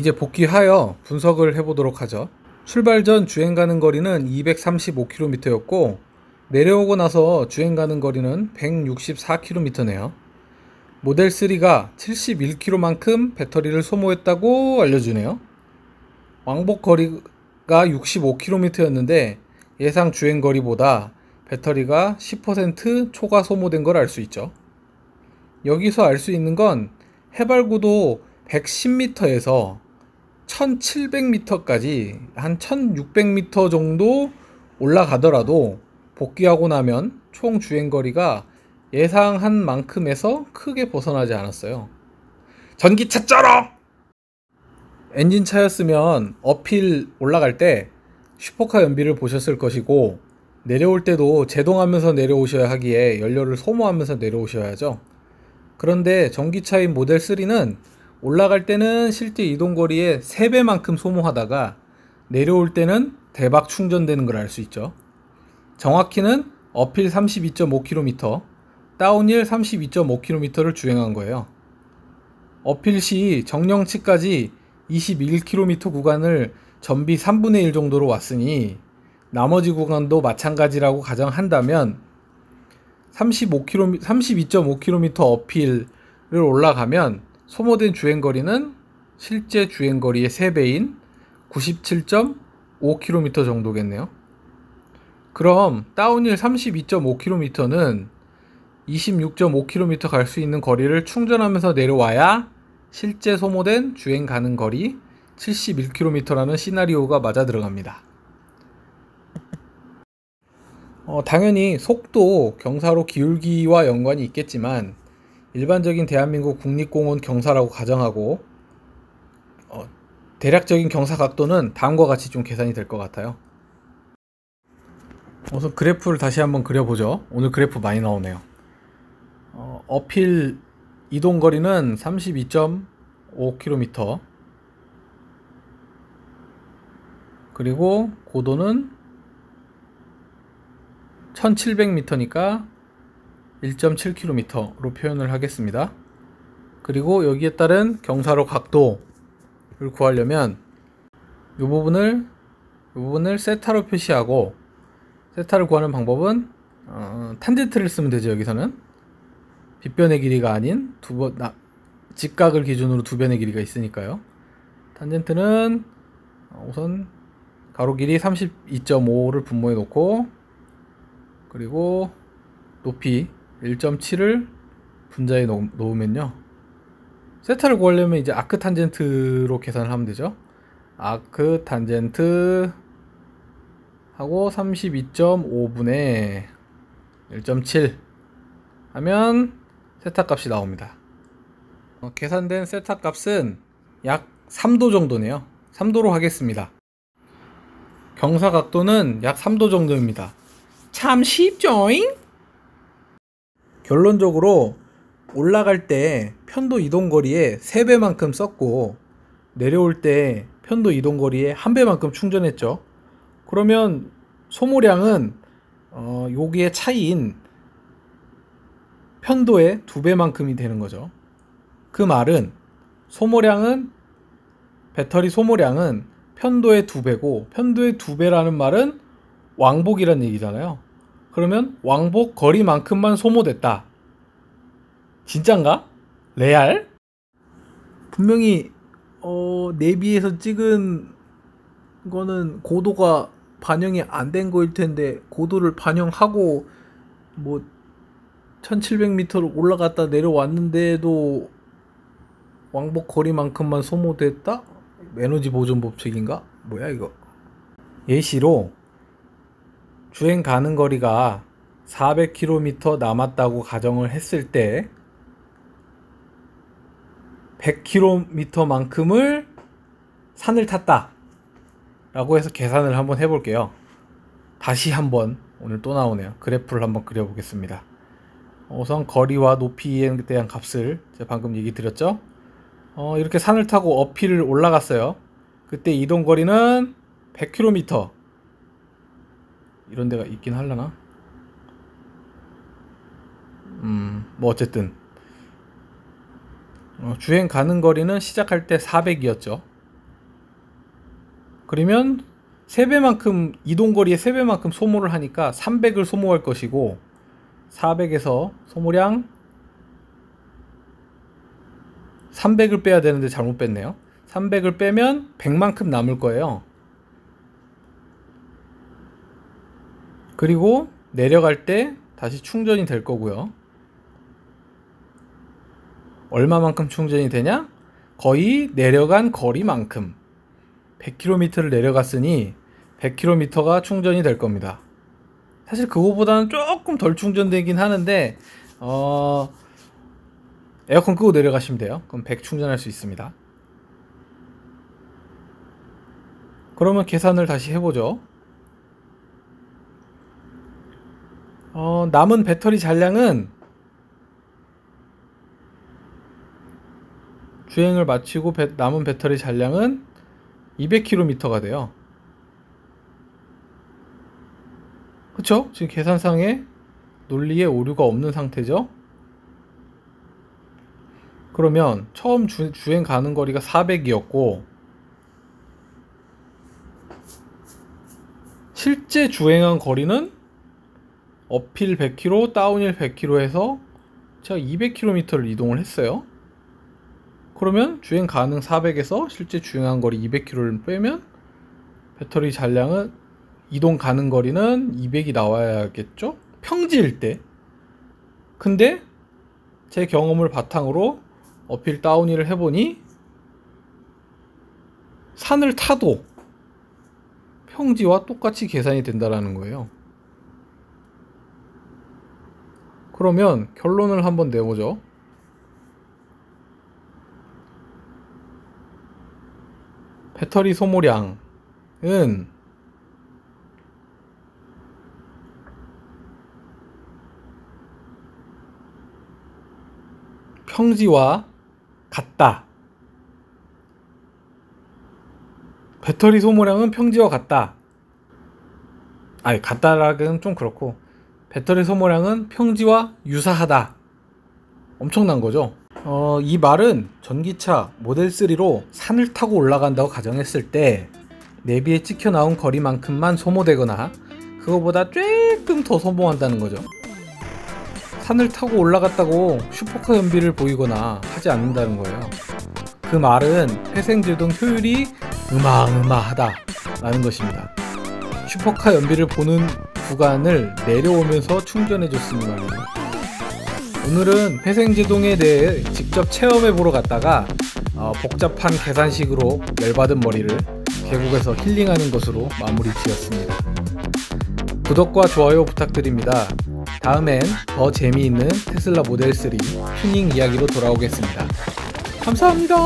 이제 복귀하여 분석을 해보도록 하죠. 출발 전 주행 가는 거리는 235km였고 내려오고 나서 주행 가는 거리는 164km네요. 모델 3가 71km만큼 배터리를 소모했다고 알려주네요. 왕복 거리가 65km였는데 예상 주행 거리보다 배터리가 10% 초과 소모된 걸 알 수 있죠. 여기서 알 수 있는 건 해발고도 110m에서 1700m까지 한 1600m 정도 올라가더라도 복귀하고 나면 총 주행거리가 예상한 만큼에서 크게 벗어나지 않았어요. 전기차 쩔어! 엔진차였으면 어필 올라갈 때 슈퍼카 연비를 보셨을 것이고 내려올 때도 제동하면서 내려오셔야 하기에 연료를 소모하면서 내려오셔야죠. 그런데 전기차인 모델 3는 올라갈 때는 실제 이동거리의 3배만큼 소모하다가 내려올 때는 대박 충전되는 걸 알 수 있죠. 정확히는 어필 32.5km, 다운힐 32.5km를 주행한 거예요. 어필 시 정령치까지 21km 구간을 전비 3분의 1 정도로 왔으니 나머지 구간도 마찬가지라고 가정한다면 32.5km 어필을 올라가면 소모된 주행거리는 실제 주행거리의 3배인 97.5km 정도겠네요. 그럼 다운힐 32.5km는 26.5km 갈 수 있는 거리를 충전하면서 내려와야 실제 소모된 주행 가는 거리 71km라는 시나리오가 맞아 들어갑니다. 당연히 속도, 경사로 기울기와 연관이 있겠지만 일반적인 대한민국 국립공원 경사라고 가정하고 대략적인 경사 각도는 다음과 같이 좀 계산이 될 것 같아요. 우선 그래프를 다시 한번 그려보죠. 오늘 그래프 많이 나오네요. 어필 이동거리는 32.5km, 그리고 고도는 1700m니까 1.7km로 표현을 하겠습니다. 그리고 여기에 따른 경사로 각도를 구하려면 이 부분을 세타로 표시하고, 세타를 구하는 방법은 탄젠트를 쓰면 되죠. 여기서는 빗변의 길이가 아닌 직각을 기준으로 두 변의 길이가 있으니까요. 탄젠트는 우선 가로 길이 32.5를 분모해 놓고, 그리고 높이 1.7을 분자에 놓으면요, 세타를 구하려면 이제 아크 탄젠트로 계산을 하면 되죠. 아크 탄젠트 하고 32.5분의 1.7 하면 세타 값이 나옵니다. 계산된 세타 값은 약 3도 정도네요. 3도로 하겠습니다. 경사 각도는 약 3도 정도입니다. 참 쉽죠잉? 결론적으로 올라갈 때 편도 이동거리의 3배만큼 썼고 내려올 때 편도 이동거리의 1배만큼 충전했죠. 그러면 소모량은 여기에 차이인 편도의 2배만큼이 되는 거죠. 그 말은 배터리 소모량은 편도의 2배고, 편도의 2배라는 말은 왕복이란 얘기잖아요. 그러면 왕복 거리만큼만 소모됐다. 진짠가? 레알? 분명히 내비에서 찍은 거는 고도가 반영이 안 된 거일 텐데, 고도를 반영하고 뭐 1700m를 올라갔다 내려왔는데도 왕복 거리만큼만 소모됐다? 에너지 보존 법칙인가? 뭐야 이거? 예시로 주행 가는 거리가 400km 남았다고 가정을 했을 때 100km만큼을 산을 탔다 라고 해서 계산을 한번 해볼게요. 다시 한번, 오늘 또 나오네요. 그래프를 한번 그려보겠습니다. 우선 거리와 높이에 대한 값을 제가 방금 얘기 드렸죠. 이렇게 산을 타고 어필을 올라갔어요. 그때 이동거리는 100km, 이런 데가 있긴 하려나? 뭐 어쨌든 주행 가는 거리는 시작할 때 400이었죠. 그러면 3배만큼 이동거리의 3배만큼 소모를 하니까 300을 소모할 것이고 400에서 소모량 300을 빼야 되는데 잘못 뺐네요. 300을 빼면 100만큼 남을 거예요. 그리고 내려갈 때 다시 충전이 될 거고요. 얼마만큼 충전이 되냐? 거의 내려간 거리만큼 100km를 내려갔으니 100km가 충전이 될 겁니다. 사실 그거보다는 조금 덜 충전되긴 하는데 에어컨 끄고 내려가시면 돼요. 그럼 100 충전할 수 있습니다. 그러면 계산을 다시 해보죠. 남은 배터리 잔량은 주행을 마치고 남은 배터리 잔량은 200km가 돼요. 그쵸? 지금 계산상에 논리에 오류가 없는 상태죠. 그러면 처음 주행 가는 거리가 400이었고 실제 주행한 거리는 업힐 100km, 다운힐 100km 해서 제가 200km를 이동을 했어요. 그러면 주행 가능 400에서 실제 주행한 거리 200km를 빼면 배터리 잔량은 이동 가능 거리는 200이 나와야겠죠? 평지일 때. 근데 제 경험을 바탕으로 어필 다운힐을 해보니 산을 타도 평지와 똑같이 계산이 된다라는 거예요. 그러면 결론을 한번 내보죠. 배터리 소모량은 평지와 같다. 배터리 소모량은 평지와 같다. 아니, 같다라기는 좀 그렇고 배터리 소모량은 평지와 유사하다. 엄청난 거죠. 이 말은 전기차 모델 3로 산을 타고 올라간다고 가정했을 때 내비에 찍혀 나온 거리만큼만 소모되거나 그거보다 조금 더 소모한다는 거죠. 산을 타고 올라갔다고 슈퍼카 연비를 보이거나 하지 않는다는 거예요. 그 말은 회생제동 효율이 어마어마하다 라는 것입니다. 슈퍼카 연비를 보는 구간을 내려오면서 충전해 줬으니 말이에요. 오늘은 회생제동에 대해 직접 체험해 보러 갔다가 복잡한 계산식으로 열받은 머리를 계곡에서 힐링하는 것으로 마무리 지었습니다. 구독과 좋아요 부탁드립니다. 다음엔 더 재미있는 테슬라 모델 3 튜닝 이야기로 돌아오겠습니다. 감사합니다.